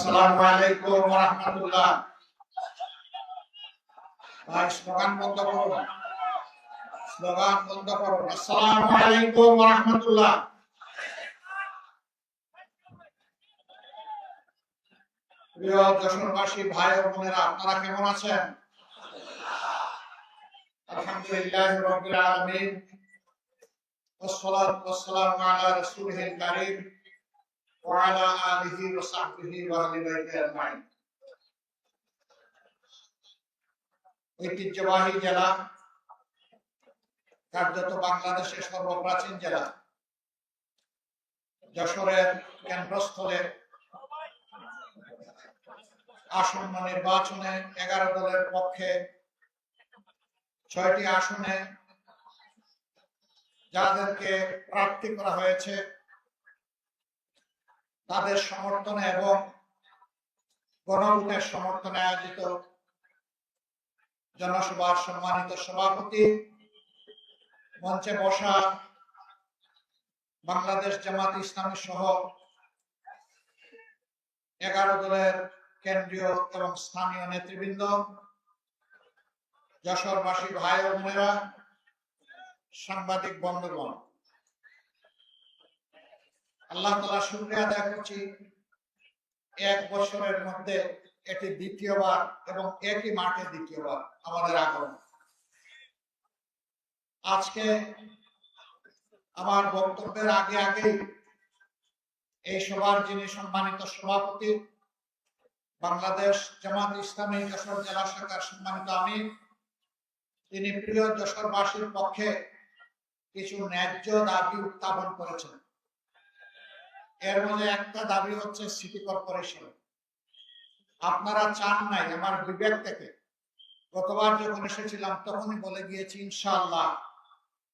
আসসালামু আলাইকুম ওয়া রাহমাতুল্লাহ। ভাই স্লোগান বন্ধ করুন, স্লোগান বন্ধ করুন। আসসালামু আলাইকুম ওয়া রাহমাতুল্লাহ। প্রিয় যশোরবাসী ভাই ও বোনেরা, আপনারা কেমন আছেন? আলহামদুলিল্লাহ রাব্বিল আলামিন, ওয়াসসালাতু ওয়াসসালামু আলা রাসূলিল কারীম ওয়া আলা আলিহি ওয়া সাহবিহি ওয়া আহলি বাইতিহি আজমাইন। ঐতিহ্যবাহী জেলা, কার্যত বাংলাদেশের সর্বপ্রাচীন জেলা যশোরের কেন্দ্রস্থলে আসন্ন নির্বাচনে 11 দলের পক্ষে 6টি আসনে যাদেরকে প্রার্থী করা হয়েছে তাদের সমর্থনে এবং গণভোটের সমর্থনে আয়োজিত জনসভার সম্মানিত সভাপতি, মঞ্চে বসা বাংলাদেশ জামাত ইসলামী সহ 11 দলের কেন্দ্রীয় এবং স্থানীয় নেতৃবৃন্দ, যশোরবাসী ভাই ও বোনেরা, সাংবাদিক বন্ধুগণ, আল্লাহ তাআলার শুকরিয়া আদায় করছি 1 বছরের মধ্যে এটি দ্বিতীয়বার এবং একই মাঠে দ্বিতীয়বার আমাদের আগমন। আজকে আমার বক্তব্যের আগে এই সভার যিনি সম্মানিত সভাপতি, বাংলাদেশ জামাত ইসলামী যশোর জেলা শাখার সম্মানিত আমির, তিনি প্রিয় যশোরবাসীর পক্ষে কিছু ন্যায্য দাবি উত্থাপন করেছেন। এর মধ্যে একটা দাবি হচ্ছে সিটি কর্পোরেশন। আপনারা চান নাই, আমার বিবেক থেকে গতবার যখন এসেছিলাম তখনই বলে গিয়েছি, ইনশাআল্লাহ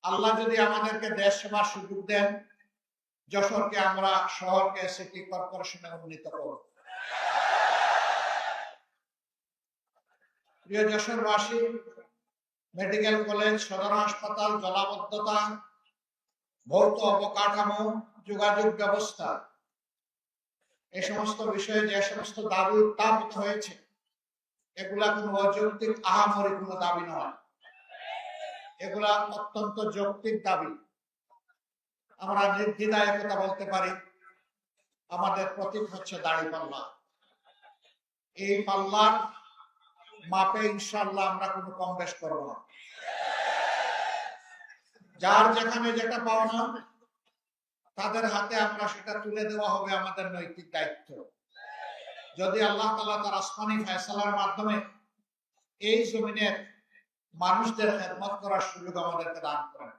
আল্লাহ যদি আমাদেরকে দেশ সেবার সুযোগ দেন, যশোরকে আমরা শহরকে সিটি কর্পোরেশনে উন্নীত করব। প্রিয় যশোরবাসী, মেডিকেল কলেজ, সদর হাসপাতাল, জলাবদ্ধতা, ভৌত অবকাঠামো, যোগাযোগ ব্যবস্থা, এই সমস্ত বিষয়ে যে সমস্ত দাবি উত্থাপিত হয়েছে এগুলা কোনো অযৌক্তিক আহামরি কোনো দাবি নয়, এগুলা অত্যন্ত যৌক্তিক দাবি। আমরা নির্দ্বিধায় কথা বলতে পারি, আমাদের প্রতীক হচ্ছে দাঁড়িপাল্লা। এই পাল্লার মাপে ইনশাআল্লাহ আমরা কোনো কম বেশ করব না। যার যেখানে যেটা পাওনা তাদের হাতে আমরা সেটা তুলে দেওয়া হবে আমাদের নৈতিক দায়িত্ব। যদি আল্লাহ তাআলা তার আসমানি ফয়সালার মাধ্যমে এই জমিনের মানুষদের খেদমত করার সুযোগ আমাদেরকে দান করেন,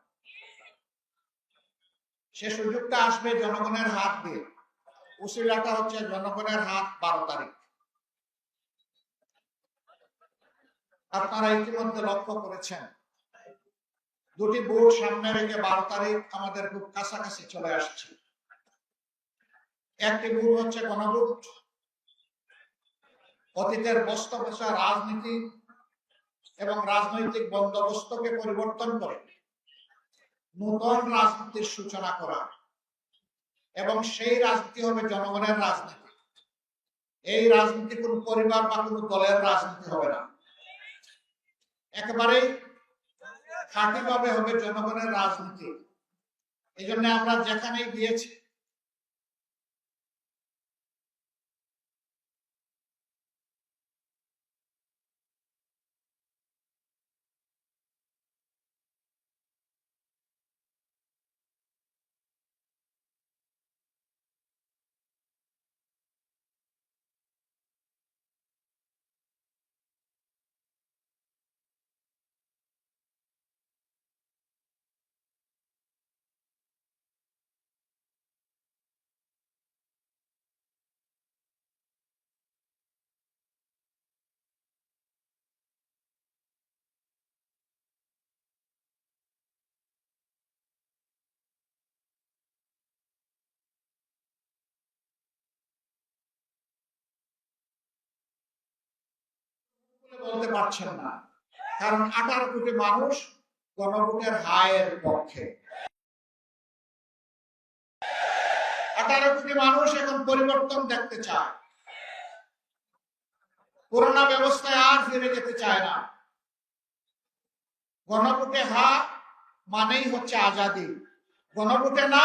সে সুযোগটা আসবে জনগণের হাত দিয়ে। উসিলাটা হচ্ছে জনগণের হাত 12 তারিখ। আপনারা ইতিমধ্যে লক্ষ্য করেছেন, দুটি ভোট সামনে রেখে 12 তারিখ আমাদের খুব কাছাকাছি চলে আসছে। একটি ভোট হচ্ছে গণভোট, অতীতের বস্তা বসা রাজনীতি এবং রাজনৈতিক বন্দোবস্তকে পরিবর্তন করে নতুন রাজনীতির সূচনা করা, এবং সেই রাজনীতি হবে জনগণের রাজনীতি। এই রাজনীতি কোন পরিবার বা কোন দলের রাজনীতি হবে না, একেবারেই খাঁটিভাবে হবে জনগণের রাজনীতি। এই জন্য আমরা যেখানেই গিয়েছি বলতে পারছেন না, কারণ 18 কোটি মানুষ গণভোটের হায়ের পক্ষে। 18 কোটি মানুষ এখন পরিবর্তন দেখতে চায়। পুরোনো ব্যবস্থায় আর ফিরে যেতে চায় না। গণভোটে হা মানেই হচ্ছে আজাদি, গণভোটে না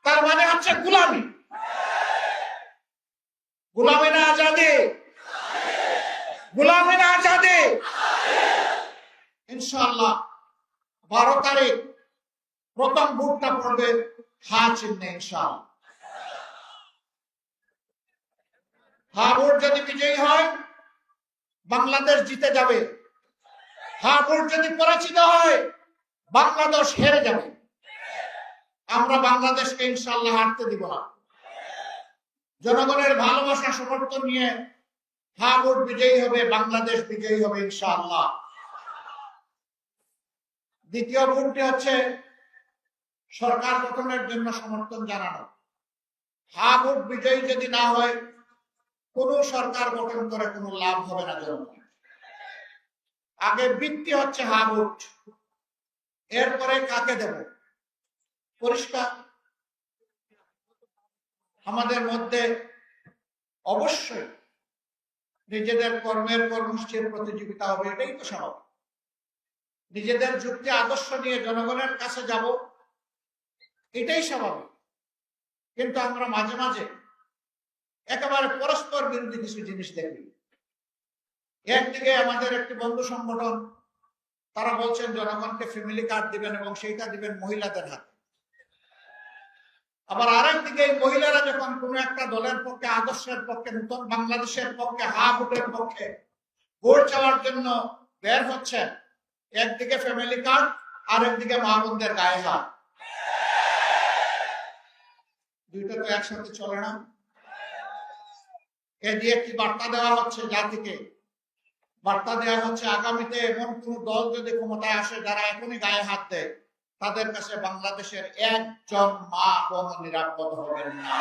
তার মানে হচ্ছে গোলামি। গোলামি না আজাদি, গোলামি না আজাদি। ইনশাআল্লাহ 12 তারিখ প্রথম ভোটটা পড়বে হা চিহ্নে। ইনশাআল্লাহ হা ভোট যদি বিজয়ী হয় বাংলাদেশ জিতে যাবে, হা ভোট যদি পরাজিত হয় বাংলাদেশ হেরে যাবে। আমরা বাংলাদেশকে ইনশাআল্লাহ হারতে দিব না। জনগণের ভালোবাসা সমর্থন নিয়ে হা ভোট বিজয়ী হবে, বাংলাদেশ বিজয়ী হবে ইনশাআল্লাহ। দ্বিতীয় ভোটটি হচ্ছে সরকার গঠনের জন্য সমর্থন জানানো। হা ভোট বিজয়ী যদি না হয় কোন সরকার গঠন করে কোনো লাভ হবে না জনগণ। আগে ভিত্তি হচ্ছে হা ভোট, এরপরে কাকে দেব পরিষ্কার। আমাদের মধ্যে অবশ্যই নিজেদের কর্মের কর্মসূচির প্রতিযোগিতা হবে, এটাই তো স্বাভাবিক। নিজেদের যুক্তি আদর্শ নিয়ে জনগণের কাছে যাব, এটাই স্বাভাবিক। কিন্তু আমরা মাঝে মাঝে একেবারে পরস্পর বিরোধী কিছু জিনিস দেখি। একদিকে আমাদের একটি বন্ধু সংগঠন, তারা বলছেন জনগণকে ফ্যামিলি কার্ড দিবেন এবং সেইটা দিবেন মহিলাদের হাতে। আবার আরেকদিকে মহিলারা যখন কোন একটা দলের পক্ষে, আদর্শের পক্ষে, নতুন বাংলাদেশের পক্ষে, হা ভোটের পক্ষে ভোট চাওয়ার জন্য বের হচ্ছে, একদিকে ফ্যামিলি কার্ড আর একদিকে মা বোনদের গায়ে হাত। দুইটা তো একসাথে চলে না। এ দিয়ে একটি বার্তা দেওয়া হচ্ছে জাতিকে, বার্তা দেওয়া হচ্ছে আগামীতে এমন কোন দল যদি ক্ষমতায় আসে যারা এখনই গায়ে হাত দেয়, তাদের কাছে বাংলাদেশের একজন মা বোন নিরাপদ হবেন না।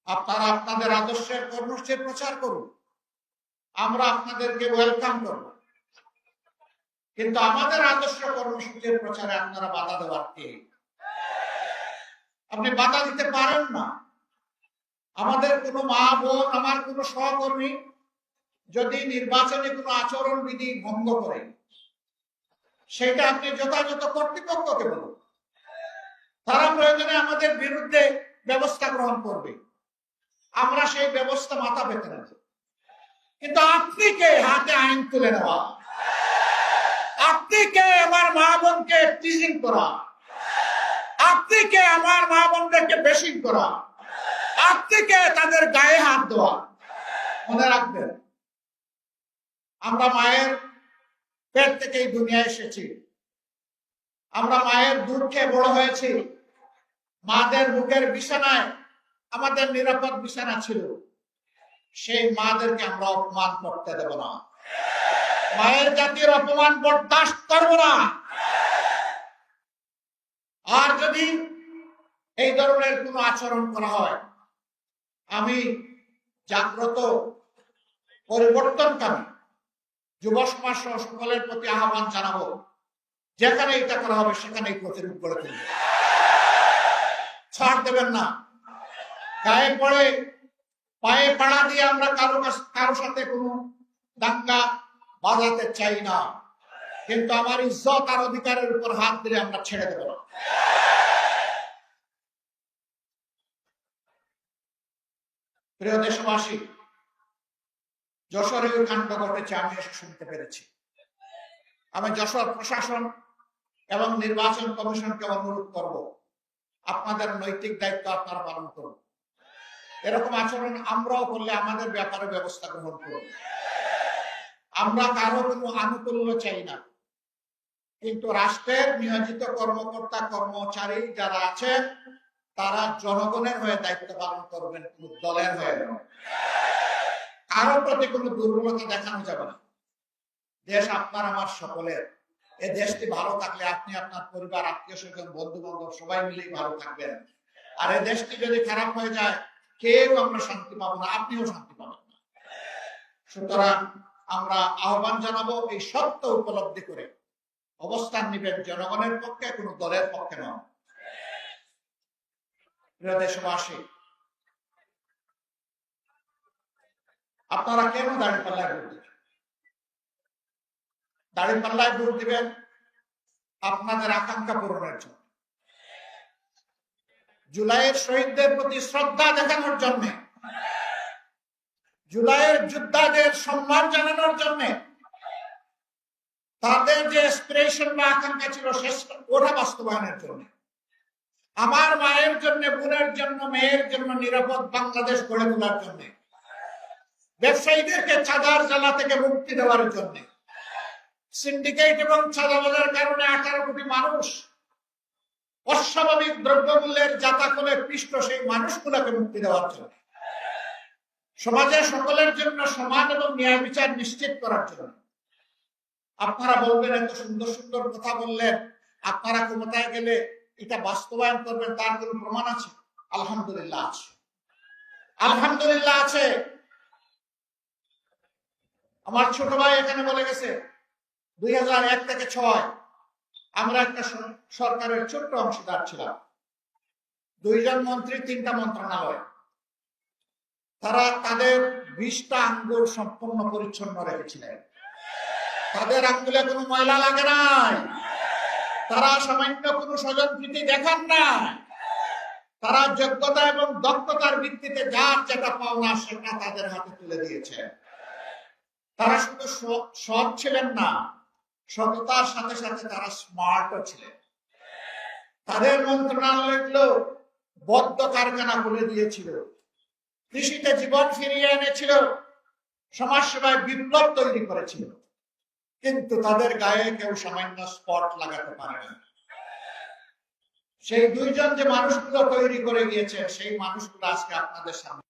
আপনারা আপনাদের আদর্শের কর্মসূচির প্রচার করুন, আমরা আপনাদেরকে ওয়েলকাম করব। কিন্তু আমাদের আদর্শ কর্মসূচির প্রচারে আপনারা বাধা দেওয়ার কে? আপনি বাধা দিতে পারেন না। আমাদের কোনো মা বোন, আমার কোনো সহকর্মী যদি নির্বাচনে কোনো আচরণ বিধি ভঙ্গ করে, সেটা আপনি যথাযথ কর্তৃপক্ষকে বলুন, তারা প্রয়োজনে আমাদের বিরুদ্ধে ব্যবস্থা গ্রহণ করবে, আমরা সেই ব্যবস্থা মাথা পেতে নেব। কিন্তু আপনি কে হাতে আইন তুলে নেওয়া? আপনি কে আমার মা বোনকে টিজিং করা? আপনি কে আমার মা বোনদেরকে বেশিং করা? আপনি কে তাদের গায়ে হাত দেওয়া? মনে রাখবেন, আমরা মায়ের পেট থেকে এই দুনিয়ায় এসেছি, আমরা মায়ের দুধ খেয়ে বড় হয়েছি। মাদের বুকের বিছানায় আমাদের নিরাপদ বিছানা ছিল। সেই মাদেরকে আমরা অপমান করতে দেব না। মায়ের জাতির অপমান বরদাস্ত করব না। আর যদি এই ধরনের কোনো আচরণ করা হয়, আমি জাগ্রত পরিবর্তনকামী যুব সমাজ সহ সকলের প্রতি আহ্বান জানাবো, যেখানে এটা করা হবে সেখানেই প্রতিরোধ গড়ে তুলব। ছাড় দেবেন না। গায়ে পড়ে পায়ে পাড়া দিয়ে আমরা কারো সাথে কোনো দাঙ্গা বাজাতে চাই না, কিন্তু আমার ইজ্জত আর অধিকারের উপর হাত দিলে আমরা ছেড়ে দেব না। প্রিয় দেশবাসী, যশোরে কাণ্ড ঘটেছে, আমি এসে শুনতে পেরেছি। আমি যশোর প্রশাসন এবং নির্বাচন কমিশনকে অনুরোধ করব, আপনাদের নৈতিক দায়িত্ব আপনারা পালন করুন। এরকম আচরণ আমরাও করলে আমাদের ব্যাপারে ব্যবস্থা গ্রহণ করুন। আমরা কারো কোনো আনুকূল্য চাই না, কিন্তু রাষ্ট্রের নিয়োজিত কর্মকর্তা কর্মচারী যারা আছেন তারা জনগণের হয়ে দায়িত্ব পালন করবেন, কোন দলের হয়ে নয়। কারো প্রতি কোনো দুর্বলতা দেখানো যাবে না। দেশ আপনার আমার সকলের। এই দেশটি ভালো থাকলে আপনি, আপনার পরিবার, আত্মীয় স্বজন, বন্ধু বান্ধব সবাই মিলেই ভালো থাকবেন। আর এই দেশটি যদি খারাপ হয়ে যায়, কেউ আমরা শান্তি পাবো না, আপনিও শান্তি পাবেন না। সুতরাং আমরা আহ্বান জানাবো, এই সত্য উপলব্ধি করে অবস্থান নিবেন জনগণের পক্ষে, কোনো দলের পক্ষে নয়। প্রিয় দেশবাসী, আপনারা কেন দাঁড়িপাল্লায় ভোট দিবেন? দাঁড়িপাল্লায় ভোট দিবেন আপনাদের আকাঙ্ক্ষা পূরণের জন্য, জুলাইয়ের শহীদদের প্রতি শ্রদ্ধা দেখানোর জন্য, জুলাইয়ের যোদ্ধাদের সম্মান জানানোর জন্য, তাদের যে এসপিরেশন বা আকাঙ্ক্ষা ছিল ওটা বাস্তবায়নের জন্য, আমার মায়ের জন্য, বোনের জন্য, মেয়ের জন্য নিরাপদ বাংলাদেশ গড়ে তোলার জন্য, ব্যবসায়ীদেরকে চাঁদার জ্বালা থেকে মুক্তি দেওয়ার জন্য, সিন্ডিকেট এবং চাঁদাবাজের কারণে 18 কোটি মানুষ অস্বাভাবিক দ্রব্যমূল্যের জাতাকলে পিষ্ট সেই মানুষগুলোকে মুক্তি দেওয়ার জন্য, সমাজে সকলের জন্য সমান এবং ন্যায় বিচার নিশ্চিত করার জন্য। আপনারা বলবেন এত সুন্দর সুন্দর কথা বললেন, আপনারা ক্ষমতায় গেলে এটা বাস্তবায়ন করবেন, তার কোন প্রমাণ আছে? আলহামদুলিল্লাহ আছে, আলহামদুলিল্লাহ আছে। আমার ছোট ভাই এখানে বলে গেছে 2001 থেকে 6 আমরা একটা সরকারের ছোট্ট অংশীদার ছিলাম, 2 জন মন্ত্রী, 3টা মন্ত্রণালয়। তারা তাদের 20টা আঙ্গুল সম্পূর্ণ পরিচ্ছন্ন রেখেছিলেন, তাদের আঙ্গুলে কোনো ময়লা লাগে নাই, তারা সামান্য কোনো স্বজনপ্রীতি দেখান না, তারা যোগ্যতা এবং দক্ষতার ভিত্তিতে যার যেটা পাওনা সেটা তাদের হাতে তুলে দিয়েছে। তারা শুধু সৎ ছিলেন না, সততার সাথে সাথে তারা স্মার্টও ছিলেন। তাদের মন্ত্রণালয়গুলো বদ্ধ কারখানা খুলে দিয়েছিল, কৃষিতে জীবন ফিরিয়ে এনেছিল, সমাজসেবায় বিপ্লব তৈরি করেছিল, কিন্তু তাদের গায়ে কেউ সামান্য স্পট লাগাতে পারে না। সেই 2 জন যে মানুষগুলো তৈরি করে গিয়েছে, সেই মানুষগুলো আজকে আপনাদের সামনে।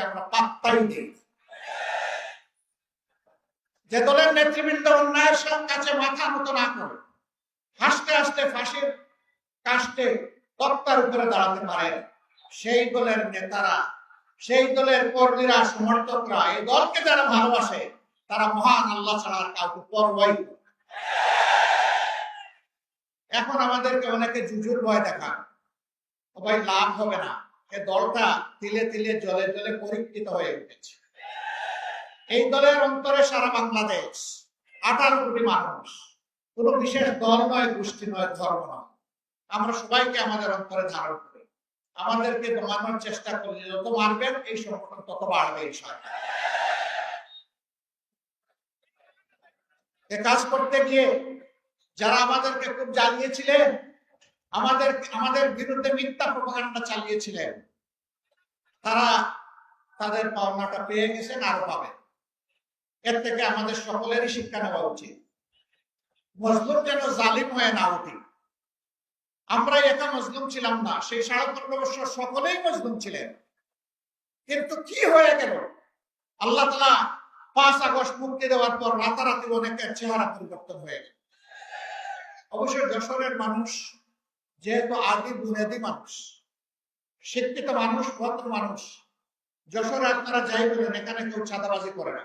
আমরা পাত্তাই দিই। যে দলের নেতৃবৃন্দ অন্যায়ের কাছে মাথা নত না করে হাসতে হাসতে ফাঁসির কাস্টে তক্তার উপরে দাঁড়াতে পারে, সেই দলের নেতারা, সেই দলের কর্মীরা, সমর্থকরা, এই দলকে যারা ভালোবাসে, তারা মহান আল্লাহ ছাড়া আর কাউকে পরোয়াই করে। এখন আমাদেরকে অনেকে জুজুর ভয় দেখান, ভাই লাভ হবে না, এই দলটা তিলে তিলে জলে জলে পরীক্ষিত হয়ে উঠেছে। এই দলের অন্তরে সারা বাংলাদেশ, 18 কোটি মানুষ, কোন বিশেষ দল নয়, গোষ্ঠী নয়, ধর্ম নয়, আমরা সবাইকে আমাদের অন্তরে ধারণ করি। আমাদেরকে দমানোর চেষ্টা করলে যত মারবেন এই সংগঠন তত বাড়বে। এই কাজ করতে গিয়ে যারা আমাদেরকে খুব জ্বালিয়েছিলেন, আমাদের বিরুদ্ধে মিথ্যা প্রপাগান্ডা চালিয়েছিলেন, তারা তাদের পাওনাটা পেয়ে গেছেন, আরো পাবেন। এর থেকে আমাদের সকলেরই শিক্ষা নেওয়া উচিত। মজলুম যেন জালিম হয়ে না উঠি। আমরা একা মজলুম ছিলাম না, সেই 15.5 বছর সকলেই মজলুম ছিলেন, কিন্তু কি হয়ে গেল? আল্লাহ তাআলা 5 আগস্ট মুক্তি দেওয়ার পর রাতারাতি অনেকের চেহারা পরিবর্তন হয়ে গেল। অবশ্যই যশোরের মানুষ যেহেতু আদি বুনিয়াদি মানুষ, শিক্ষিত মানুষ, ভদ্র মানুষ। যশোরে আপনারা যাই বলেন, এখানে কেউ চাঁদাবাজি করে না।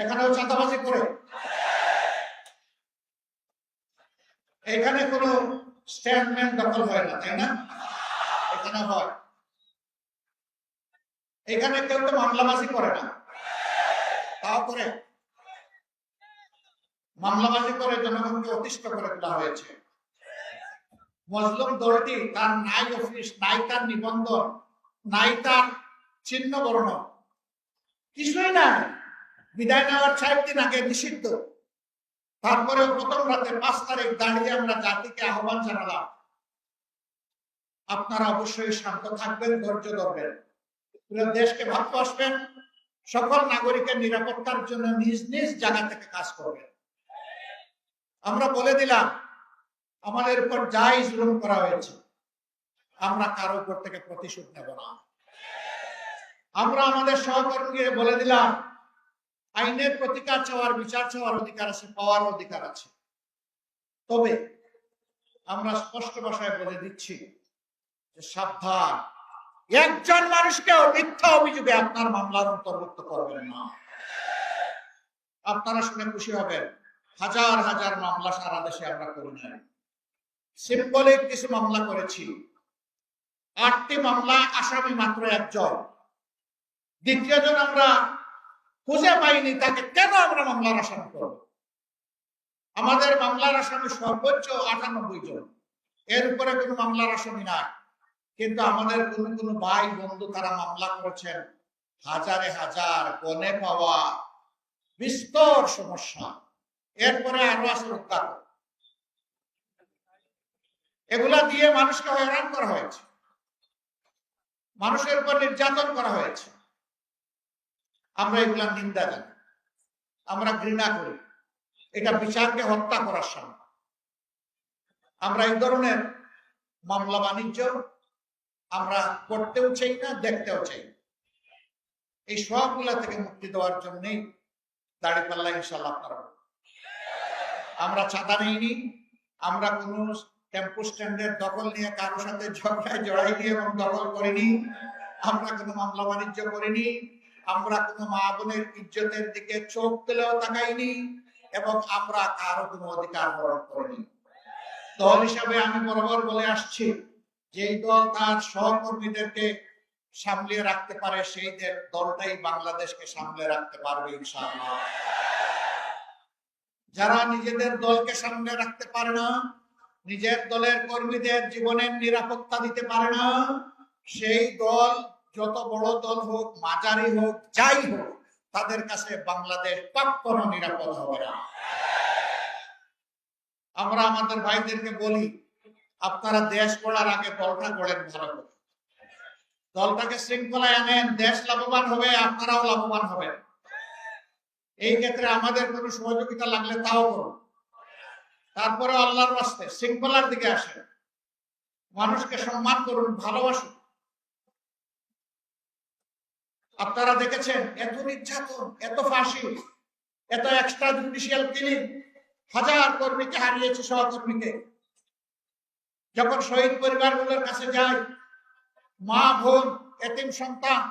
এখানেও চাঁদাবাজি করে? এখানে কোনো স্ট্যান্ডম্যান দখল হয় না, তাই না? এখানে হয়। এখানে কেউ তো মামলাবাজি করে না, তাও করে। মামলাবাজি করে জনগণকে অতিষ্ঠ করে তোলা হয়েছে। মজলুম দলটি তার নাই অফিস, নাই তার নিবন্ধন, নাই তার চিহ্ন বর্ণ, কিছুই নাই। বিদায় নেওয়ার ৬০ দিন আগে নিষিদ্ধ। তারপরে প্রথম রাতে ৫ তারিখ দাঁড়িয়ে আমরা জাতিকে আহ্বান জানালাম, আপনারা অবশ্যই শান্ত থাকবেন, ধৈর্য ধরবেন, দেশকে ভালোবাসবেন, সকল নাগরিকের নিরাপত্তার জন্য নিজ নিজ জায়গা থেকে কাজ করবেন। আমরা বলে দিলাম, আমাদের উপর যাই জুলুম করা হয়েছে, আমরা কারো উপর থেকে প্রতিশোধ নেব না। আমরা আমাদের সহকর্মীকে বলে দিলাম, আইনের প্রতিকার চাওয়ার, বিচার চাওয়ার অধিকার আছে, পাওয়ার অধিকার আছে। তবে আমরা স্পষ্ট ভাষায় বলে দিচ্ছি যে সাবধান, একজন মানুষকে মিথ্যা অভিযোগে আপনার মামলার অন্তর্ভুক্ত করবেন না। আপনারা শুনে খুশি হবেন, হাজার হাজার মামলা সারা দেশে আমরা করি নাই। সিম্বলিক কিছু মামলা করেছি। ৮টি মামলা, আসামি মাত্র একজন। দ্বিতীয়জন আমরা খুঁজে পাইনি, তাকে কেন আমরা মামলার আসামি করব? আমাদের মামলার আসামি সর্বোচ্চ ৯৮ জন, এর উপরে কোনো মামলার আসামি নাই। কিন্তু আমাদের কোন কোন ভাই বন্ধু তারা মামলা করেছেন, হাজারে হাজার, গনে পাওয়া, বিস্তর সমস্যা। এরপরে আরো আছে উদ্ধার। এগুলা দিয়ে মানুষকে হয়রান করা হয়েছে, মানুষের উপর নির্যাতন করা হয়েছে। আমরা এগুলা নিন্দা জানি, আমরা ঘৃণা করি। এটা বিচারকে হত্যা করার সামিল। আমরা এই ধরনের মামলা বাণিজ্য আমরা করতেও চাই না, দেখতেও চাই না। এই সবগুলা থেকে মুক্তি দেওয়ার জন্যই দাঁড়িপাল্লা ইনশাআল্লাহ আপনারা। আমরা চাঁদা নেইনি, আমরা কোন টেম্পো স্ট্যান্ডের দখল নিয়ে কারোর সাথে ঝগড়ায় জড়াইনি এবং দখল করিনি। আমরা কোনো মামলা বাণিজ্য করিনি। আমরা কোনো মা বোনের ইজ্জতের দিকে চোখ তুলেও তাকাইনি এবং আমরা কারো কোনো অধিকার হরণ করিনি। দল হিসাবে আমি বরাবর বলে আসছি, যেই দল তার সহকর্মীদেরকে সামলে রাখতে পারে, সেই দলটাই বাংলাদেশকে সামলে রাখতে পারবে ইনশাআল্লাহ। যারা নিজেদের দলকে সামলে রাখতে পারে না, নিজের দলের কর্মীদের জীবনের নিরাপত্তা দিতে পারে না, সেই দল যত বড় দল হোক, মাঝারি হোক, যাই হোক, তাদের কাছে বাংলাদেশ কখনো নিরাপদ হবে না। আমরা আমাদের ভাইদেরকে বলি, আপনারা দেশ গড়ার আগে দলটা গড়েন ভালো করে, দলটাকে শৃঙ্খলায় আনেন, দেশ লাভবান হবে, আপনারাও লাভবান হবেন। এই ক্ষেত্রে আমাদের কোনো সহযোগিতা লাগলে তাও করুন। তারপরে আল্লাহর রাস্তায় শৃঙ্খলার দিকে আসেন, মানুষকে সম্মান করুন, ভালোবাসুন। আপনারা দেখেছেন এত নির্যাতন, এত ফাঁসি, এত এক্সট্রা জুডিশিয়াল কিলিং, হাজার কর্মীকে হারিয়েছে, সহকর্মীকে। যখন শহীদ পরিবারগুলোর কাছে যাই, মা বোন, এতিম সন্তান,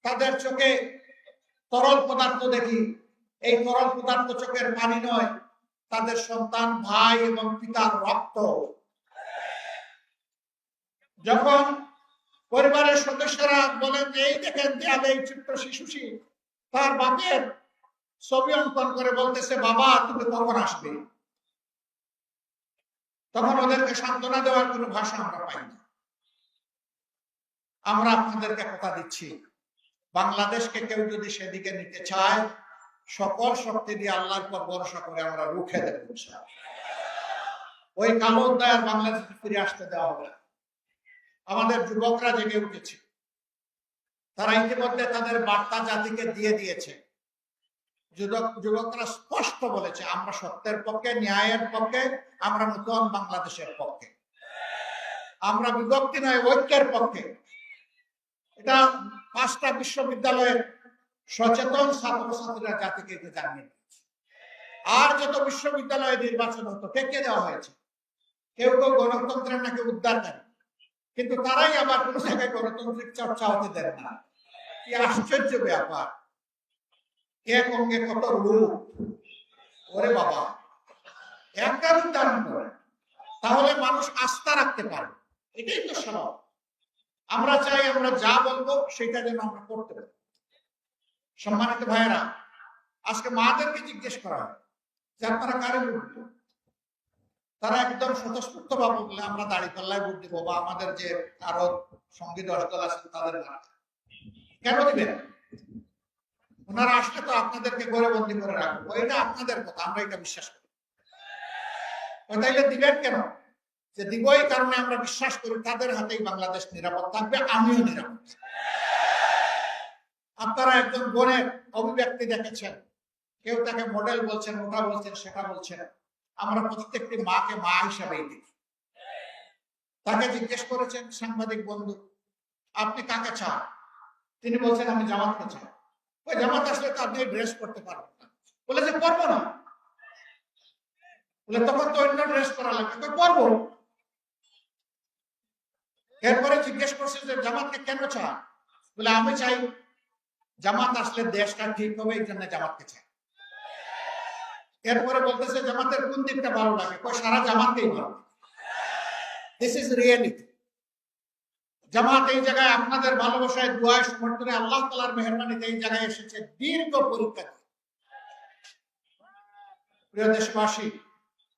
তাদের চোখে তরল পদার্থ দেখি। এই তরল পদার্থ চোখের পানি নয়, তাদের সন্তান, ভাই এবং পিতার রক্ত। যখন পরিবারের সদস্যরা বলেন যে এই দেখেন দেয়ালে এই ছোট্ট শিশুটি তার বাপের ছবি অঙ্কন করে বলতেছে, বাবা তুমি কখন আসবে, তখন ওদেরকে সান্ত্বনা দেওয়ার কোনো ভাষা আমরা পাই না। আমরা আপনাদেরকে কথা দিচ্ছি, বাংলাদেশকে কেউ যদি সেদিকে নিতে চায়, সকল শক্তি দিয়ে আল্লাহর পর ভরসা করে আমরা রুখে দেব। ওই কালো অধ্যায় আর বাংলাদেশে ফিরে আসতে দেওয়া হবে না। আমাদের যুবকরা জেগে উঠেছে, তারা ইতিমধ্যে তাদের বার্তা জাতিকে দিয়ে দিয়েছে। যুবকরা স্পষ্ট বলেছে, আমরা সত্যের পক্ষে, ন্যায়ের পক্ষে, আমরা নতুন বাংলাদেশের পক্ষে, আমরা বিভক্তি নয়, ঐক্যের পক্ষে। এটা 5টা বিশ্ববিদ্যালয়ের সচেতন ছাত্রছাত্রীরা জাতিকে জানিয়ে দিয়েছে। আর যত বিশ্ববিদ্যালয়ে নির্বাচন হতো ঠেকে দেওয়া হয়েছে। কেউ কেউ গণতন্ত্রের নাকি উদ্ধারকারী, কিন্তু তারাই আবার কোন জায়গায় গণতান্ত্রিক চর্চা হতে দেন না। কি আশ্চর্য ব্যাপার, এক অঙ্গে কত রূপ। ওরে বাবা, একটা রূপ ধারণ করে তাহলে মানুষ আস্থা রাখতে পারে, এটাই তো স্বভাব। আমরা চাই আমরা যা বলবো সেটা যেন আমরা করতে পারি। সম্মানিত ভাইয়েরা, আজকে মাদেরকে জিজ্ঞেস করা হয় যে আপনারা কারে ভোট দিবেন, তারা একদম স্বতঃস্ফূর্ত ভাবে বলে আমরা দাঁড়িপাল্লায় ভোট দিব, বা আমাদের যে আরো সঙ্গী 10 দল আছে তাদের মাঠে। কেন দিবেন? ওনারা আসলে তো আপনাদেরকে ঘরে বন্দি করে রাখবো, এটা আপনাদের কথা, আমরা এটা বিশ্বাস করি। তাইলে দিবেন কেন? যে দিব এই কারণে আমরা বিশ্বাস করি তাদের হাতেই বাংলাদেশ নিরাপদ থাকবে, আমিও নিরাপদ। আপনারা একজন বোনের অভিব্যক্তি দেখেছেন, কেউ তাকে মডেল বলছেন, ওটা বলছেন, সেটা বলছেন। আমরা প্রত্যেকটি মাকে মা হিসাবেই দেখি। তাকে জিজ্ঞেস করেছেন সাংবাদিক বন্ধু, আপনি কাকে চান? তিনি বলছেন আমি জামাতকে চাই। ওই জামাত আসলে তো আপনি ড্রেস করতে পারবেন না। বলে যে করবো না। বলে তখন তো অন্য ড্রেস করা লাগবে, করবো। এরপরে জিজ্ঞেস করছে যে জামাতকে কেন চান? বলে আমি চাই জামাত আসলে দেশটা ঠিক হবে, এই জন্য জামাতকে চাই। এরপরে বলতেছে জামাতের কোন দিকটা ভালো লাগে? সারা জামাতকেই ভালো। This is reality. জামাত এই জায়গায় আপনাদের ভালোবাসায়, দুআয়, সমর্থনে, আল্লাহ তাআলার মেহেরবানিতে এই জায়গায় এসেছে দীর্ঘ পরীক্ষা। প্রিয় দেশবাসী,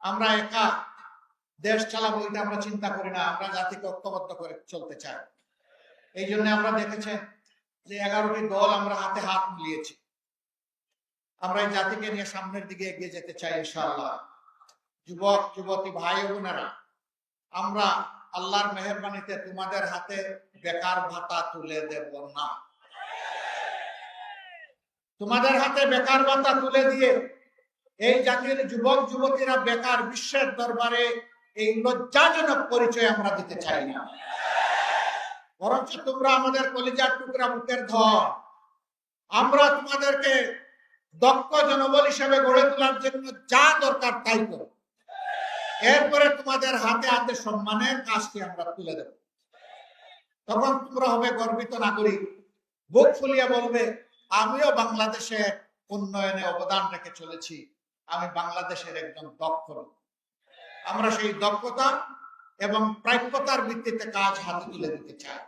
আমরা একা দেশ চালাবো এটা আমরা চিন্তা করি না, আমরা জাতিকে ঐক্যবদ্ধ করে চলতে চাই। এই জন্য আমরা দেখেছেন যে 11টি দল আমরা হাতে হাত মিলিয়েছি। আমরা এই জাতিকে নিয়ে সামনের দিকে এগিয়ে যেতে চাই ইনশাআল্লাহ। যুবক যুবতী ভাই ও বোনেরা, আমরা আল্লাহর মেহেরবানিতে তোমাদের হাতে বেকার ভাতা তুলে দেব না। তোমাদের হাতে বেকার ভাতা তুলে দিয়ে এই জাতির যুবক যুবতীরা বেকার বিশ্বের দরবারে এই লজ্জাজনক পরিচয় আমরা দিতে চাই না। বরঞ্চ তোমরা আমাদের কলিজার টুকরা, মুখের ধন। আমরা তোমাদেরকে দক্ষ জনবল হিসেবে গড়ে তোলার জন্য যা দরকার তাই করো। এরপরে তোমাদের হাতে হাতে সম্মানের কাজটি আমরা তুলে দেব। তখন তোমরা হবে গর্বিত নাগরিক, বুক ফুলিয়ে বলবে আমিও বাংলাদেশের উন্নয়নে অবদান রেখে চলেছি, আমি বাংলাদেশের একজন দক্ষ লোক। আমরা সেই দক্ষতা এবং প্রাপ্যতার ভিত্তিতে কাজ হাতে তুলে দিতে চাই।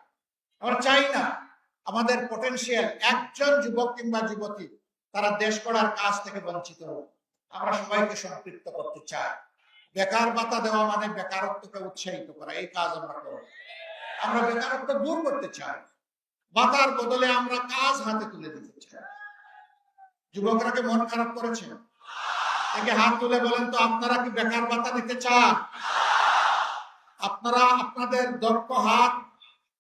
আমরা চাই না আমাদের পটেনশিয়াল একজন যুবক কিংবা যুবতী তারা দেশ গড়ার কাজ থেকে বঞ্চিত হোক। আমরা সবাইকে সম্পৃক্ত করতে চাই। বেকার ভাতা দেওয়া মানে বেকারত্বকে উৎসাহিত করা, এই কাজ আমরা করব। আমরা বেকারত্ব দূর করতে চাই, ভাতার বদলে আমরা কাজ হাতে তুলে দিতে চাই। যুবকরা কি মন খারাপ করেছেন? একে হাত তুলে বলেন তো, আপনারা কি বেকার ভাতা নিতে চান? আপনারা আপনাদের দক্ষ হাত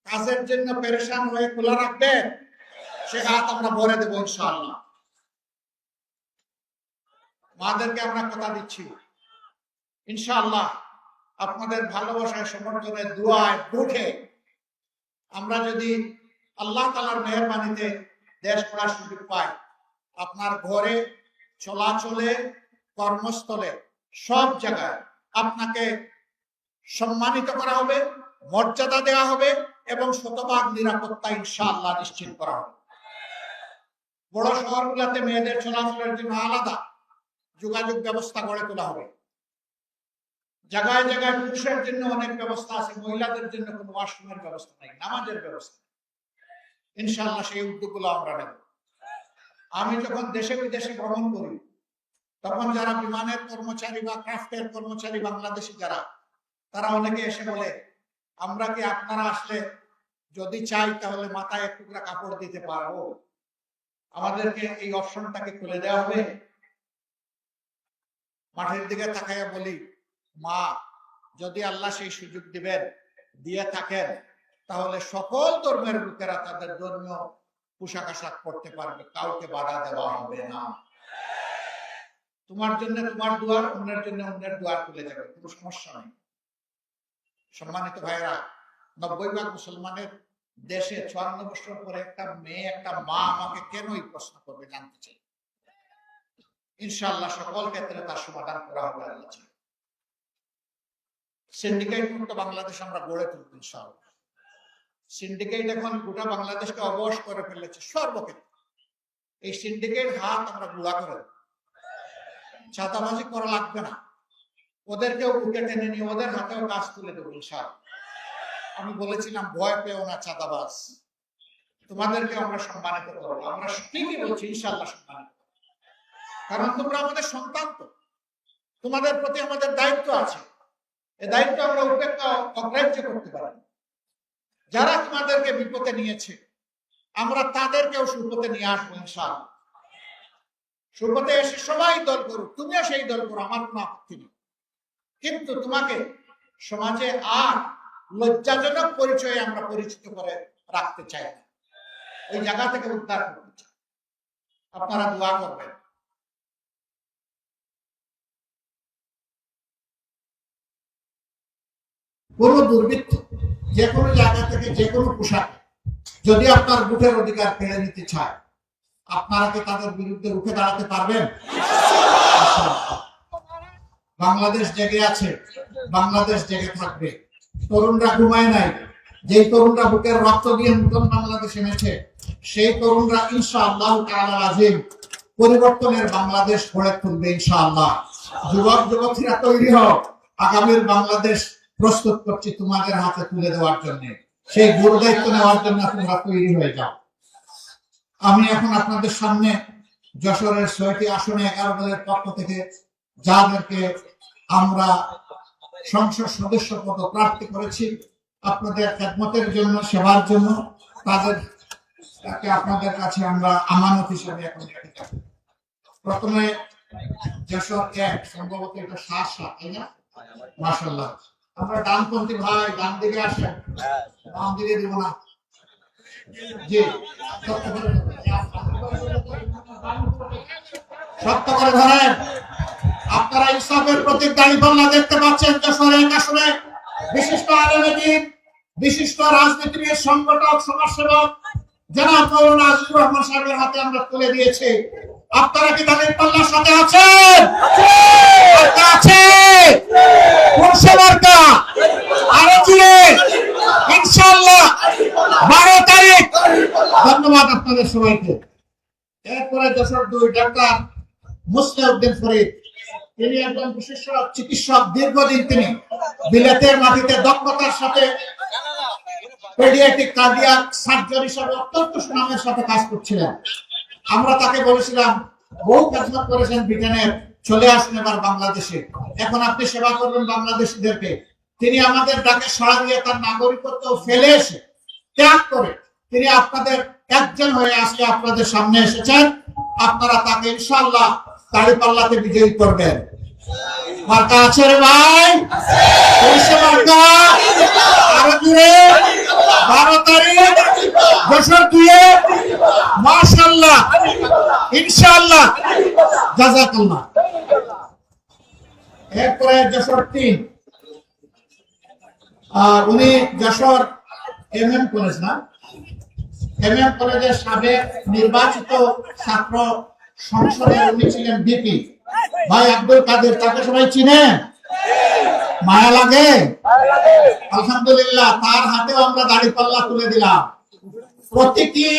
কাজের জন্য পেরেশান হয়ে খোলা রাখবেন, সে হাত আমরা ভরে দেবো ইনশাআল্লাহ। মাদেরকে আমরা কথা দিচ্ছি ইনশাআল্লাহ আপনাদের ভালোবাসায়, সমর্থনে, দুআয়, বুকে আমরা যদি আল্লাহ তাআলার মেহেরবানিতে দেশ গড়ার সুযোগ পাই, আপনার ঘরে, চলাচলে, কর্মস্থলে, সব জায়গায় আপনাকে সম্মানিত করা হবে, মর্যাদা দেওয়া হবে এবং শতভাগ নিরাপত্তা ইনশাআল্লাহ নিশ্চিত করা হবে। বড় শহরগুলোতে মেয়েদের চলাচলের জন্য আলাদা যোগাযোগ ব্যবস্থা গড়ে তোলা হবে। জায়গায় জায়গায় পুরুষের জন্য অনেক ব্যবস্থা আছে, মহিলাদের জন্য কোনো ওয়াশরুমের ব্যবস্থা নেই, নামাজের ব্যবস্থা। ইনশাআল্লাহ সেই উদ্যোগগুলো আমরা নেব। আমি যখন দেশে বিদেশে ভ্রমণ করি, তখন যারা বিমানের কর্মচারী বা ক্রাফটের কর্মচারী বাংলাদেশি যারা, তারা অনেকে এসে বলে আমরা কি আপনারা আসলে যদি চাই তাহলে মাথায় এক টুকরা কাপড় দিতে পারবো, আমাদেরকে এই অপশনটাকে খুলে দেওয়া হবে? মাঠের দিকে তাকাইয়া বলি, মা, যদি আল্লাহ সেই সুযোগ দিবেন, দিয়ে থাকেন, তাহলে সকল ধর্মের লোকেরা তাদের ধর্মীয় পোশাক আশাক পরতে পারবে, কাউকে বাধা দেওয়া হবে না। তোমার জন্য তোমার দুয়ার, অন্যের জন্য অন্যের দুয়ার খুলে যাবে, কোনো সমস্যা নেই। সম্মানিত ভাইয়েরা, 90% মুসলমানের দেশে 54 বছর পরে একটা মেয়ে, একটা মা আমাকে কেন এই প্রশ্ন করবে জানতে চাই। ইনশাআল্লাহ সকল ক্ষেত্রে তার সমাধান করা হবে আল্লাহ চাই। সিন্ডিকেট মুক্ত বাংলাদেশ আমরা গড়ে তুলব ইনশাআল্লাহ। সিন্ডিকেট এখন গোটা বাংলাদেশকে অবশ করে ফেলেছে সর্বক্ষেত্রে। এই সিন্ডিকেট হাত আমরা গুঁড়া করে দেব। চাঁদাবাজি করা লাগবে না, ওদেরকেও বুকে টেনে নিয়ে ওদের হাতেও কাজ তুলে দেবো ইনশাআল্লাহ। আমি বলেছিলাম ভয় পেও না চাঁদাবাজ, তোমাদেরকে আমরা সম্মানিত করবো। আমরা ঠিকই বলছি, ইনশাআল্লাহ সম্মানিত, কারণ তোমরা আমাদের সন্তান। তো তোমাদের প্রতি আমাদের দায়িত্ব আছে, এই দায়িত্ব আমরা উপেক্ষা অগ্রাহ্য করতে পারি। যারা তোমাদেরকে বিপদে নিয়েছে আমরা তাদেরকেও সুপথে নিয়ে আসবো ইনশাআল্লাহ। সুপথে এসে সবাই দল করুক, তুমিও সেই দল করো, আমার কোনো আপত্তি নেই। কিন্তু তোমাকে সমাজে আর লজ্জাজনক পরিচয়ে আমরা পরিচিত করে রাখতে চাই না, ওই জায়গা থেকে উদ্ধার করতে চাই। আপনারা দোয়া করবেন। কোন দুর্বৃত্ত যে কোনো জায়গা থেকে যে কোনো পোশাক যদি আপনার বুথের অধিকার কেড়ে নিতে চায়, আপনারা কি তাদের বিরুদ্ধে রুখে দাঁড়াতে পারবেন? বাংলাদেশ জেগে আছে, বাংলাদেশ জেগে থাকবে। তরুণরা ঘুমায় নাই, যেই তরুণরা বুকের রক্ত দিয়ে নতুন বাংলাদেশ এনেছে, সেই তরুণরা ইনশাআল্লাহ তাআলা আজিম পরিবর্তনের বাংলাদেশ গড়ে তুলবে ইনশাআল্লাহ। যুবক যুবতীরা তৈরি হও, আগামীর বাংলাদেশ প্রস্তুত করছি তোমাদের হাতে তুলে দেওয়ার জন্য। সেই গুরু দায়িত্ব নেওয়ার জন্য তোমরা তৈরি হয়ে যাও। আমি এখন আপনাদের সামনে যশোরের ৬টি আসনে ১১ দলের পক্ষ থেকে যাদেরকে আমরা সংসদ সদস্য পদ প্রার্থী করেছি আপনাদের খেদমতের জন্য, সেবার জন্য, তাদেরকে আপনাদের কাছে আমরা আমানত হিসেবে এখন রেখে যাব। প্রথমে যশোর ১, সম্ভবত এটা ৭, তাই না? মাশাআল্লাহ। আমরা ডানপন্থী ভাই, ডান দিকে আসেন, ডান দিকে দিব না। জি, সত্য করে ধরেন। আপনারা ইনসাফের প্রতীক দাঁড়িপাল্লা দেখতে পাচ্ছেন। যশোর ১ আসনে বিশিষ্ট আলেমদ্বীন, বিশিষ্ট রাজনীতিবিদ, সংগঠক, সমাজসেবক জনাব মাওলানা আজিজুর রহমান সাহেবের হাতে আমরা তুলে দিয়েছি। আপনারা কি দাঁড়িপাল্লার সাথে আছেন? আছে। কোন সরকার? আরো জুড়ে ইনশাআল্লাহ 12 তারিখ। ধন্যবাদ আপনাদের সবাইকে। এরপরে যশোর ২ ডাক্তার মুসলিউদ্দিন ফরিদ, তিনি একজন বিশিষ্ট চিকিৎসক। দীর্ঘদিন তিনি বিলেতের মাটিতে দক্ষতার সাথে পেডিয়াট্রিক কার্ডিয়াক সার্জন হিসেবে অত্যন্ত সুনামের সাথে কাজ করছিলেন। আমরা তাকে বলেছিলাম, বহু খেদমত করেছেন ব্রিটেনের, চলে আসুন এবার বাংলাদেশে, এখন আপনি সেবা করবেন বাংলাদেশিদেরকে। তিনি আমাদের ডাকে সাড়া দিয়ে তার নাগরিকত্ব ফেলে এসে ত্যাগ করে তিনি আপনাদের একজন হয়ে আজকে আপনাদের সামনে এসেছেন। আপনারা তাকে ইনশাআল্লাহ দাঁড়িপাল্লাতে বিজয়ী করবেন। মার্কা আছে রে ভাই? মার্কা আরো জুড়ে 12 তারিখ যশোর ২-এ। মাশাআল্লাহ, ইনশাআল্লাহ, জাযাকাল্লাহ। এরপরে যশোর ৩, উনি যশোর MM কলেজ, না MM কলেজের সাবেক নির্বাচিত ছাত্র সংসদের উনি ছিলেন ভিপি ভাই আব্দুল কাদের। তাকে সবাই চিনেন? মায়া লাগে? আলহামদুলিল্লাহ, তার হাতেও আমরা দাঁড়িপাল্লা তুলে দিলাম। প্রতীকী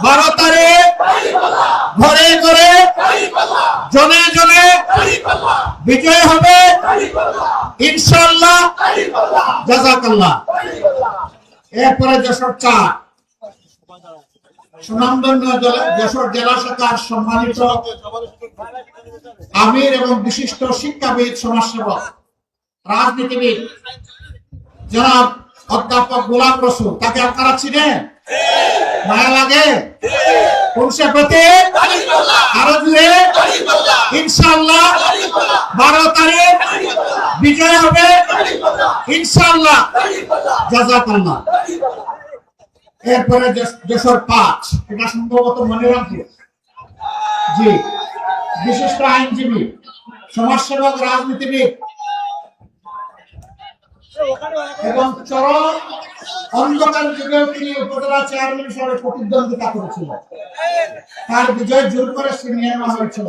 12 তারিখ ঘরে ঘরে জনে জনে বিজয় হবে ইনশাআল্লাহ, জাযাকাল্লাহ। এরপরে যশোর ৪, সুনামধন্য যশোর জেলা শাখার সম্মানিত আমির এবং বিশিষ্ট শিক্ষাবিদ, সমাজসেবক, রাজনীতিবিদ জনাব অধ্যাপক গোলাম রসুল। তাকে আপনারা চিনেন? মায়া লাগে? পুরুষের প্রতি আরো জুড়ে ইনশাআল্লাহ 12 তারিখ বিজয় হবে ইনশাআল্লাহ, জাযাকাল্লাহ। এরপরে যশোর ৫, এটা সম্ভবত মনে রাখবে। জি, বিশিষ্ট আইনজীবী, সমাজসেবক, রাজনীতিবিদ এবং চরম অন্ধকার যুগেও তিনি উপজেলা চেয়ারম্যান হিসেবে প্রতিদ্বন্দ্বিতা করেছিলেন। তার বিজয় জোর করে ছিনিয়ে নেওয়া হয়েছিল।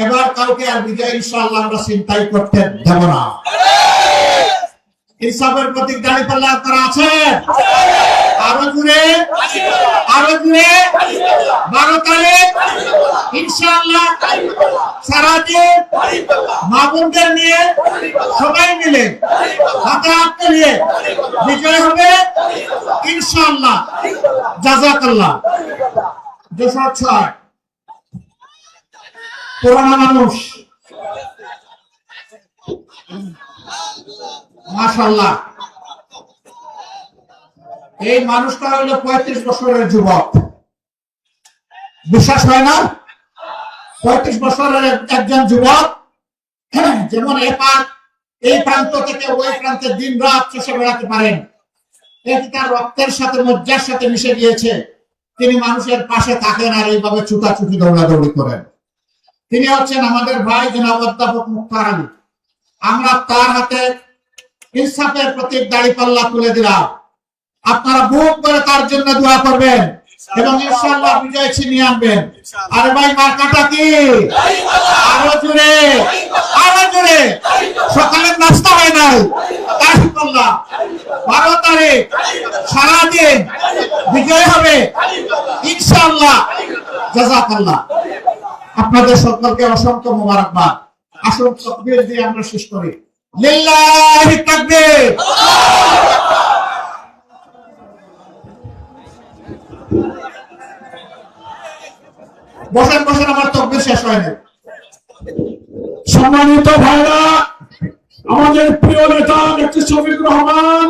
এবার কাউকে আর বিজয় ইনশাআল্লাহ আমরা চিন্তাই করতে দেব না। ইনসাফের প্রতীক দাঁড়িপাল্লা আপনারা আছেন? আরো জুড়ে, আরো জুড়ে। 12 তারিখ ইনশাআল্লাহ সারাদিন মা বোনদের নিয়ে সবাই মিলে হাতে হাত মিলিয়ে বিজয় হবে ইনশাআল্লাহ। জাযাকাল্লাহ। 206 পুরানা মানুষ, মাশাআল্লাহ। এই মানুষটা হলো 35 বছরের যুবক। বিশ্বাস হয় না? 35 বছরের একজন যুবক, যেমন এই প্রান্ত থেকে ওই প্রান্তে দিন রাত চষে বেড়াতে পারেন, এটি তার রক্তের সাথে মজ্জার সাথে মিশে গিয়েছে। তিনি মানুষের পাশে থাকেন আর এইভাবে ছুটাছুটি দৌড়াদৌড়ি করেন। তিনি হচ্ছেন আমাদের ভাই জনাব অধ্যাপক মুখতার আলী। আমরা তার হাতে ইনসাফের প্রতীক দাঁড়িপাল্লা তুলে দিলাম। আপনারা বুক করে তার জন্য দোয়া করবেন এবং ইনশাআল্লাহ বিজয় ছিনিয়ে আনবেন। আরে ভাই মার্কাটা কি? আরো জোরে, আরো জোরে। সকালের নাস্তা হয় নাই। দাঁড়িপাল্লা 12 তারিখ সারাদিন বিজয় হবে ইনশাআল্লাহ। জাযাকাল্লাহ। আপনাদের সকলকে অসংখ্য মোবারকবাদ। আসুন তাকবীর দিয়ে আমরা শেষ করি। লিল্লাহি তাকবীর। বসেন বসেন, আমার তাকবীর শেষ হয়নি। সম্মানিত ভাইরা, আমাদের প্রিয় নেতা নেত্রী শফিক রহমান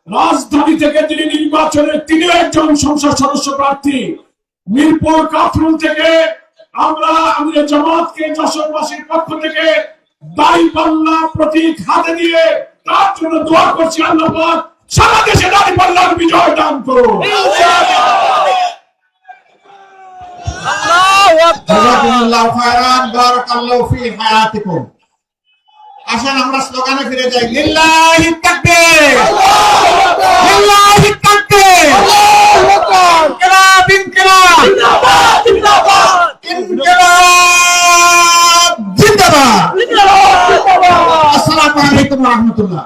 রাজধানী থেকে যিনি নির্বাচনে তিনি একজন সংসদ সদস্য প্রার্থী। মিরপুর কাফরুল থেকে আমরা আমাদের জামাতকে যশোরবাসীর পক্ষ থেকে দাঁড়িপাল্লা প্রতীক হাতে দিয়ে তার জন্য দোয়া করছি। আল্লাহ পাক সারা দেশে দাঁড়িপাল্লার বিজয় দান করুন। জাযাকুমুল্লাহু খায়রান, বারাকাল্লাহু ফি হায়াতিকুম। আসেন আমরা স্লোগানে ফিরে যাই। লিল্লাহি তাকবীর, লিল্লাহি তাকবীর, ইনকিলাব, ইনকিলাব, জিন্দাবাদ, জিন্দাবাদ, ইনকিলাব, জিন্দাবাদ, জিন্দাবাদ। আসসালামু আলাইকুম ওয়া রাহমাতুল্লাহ।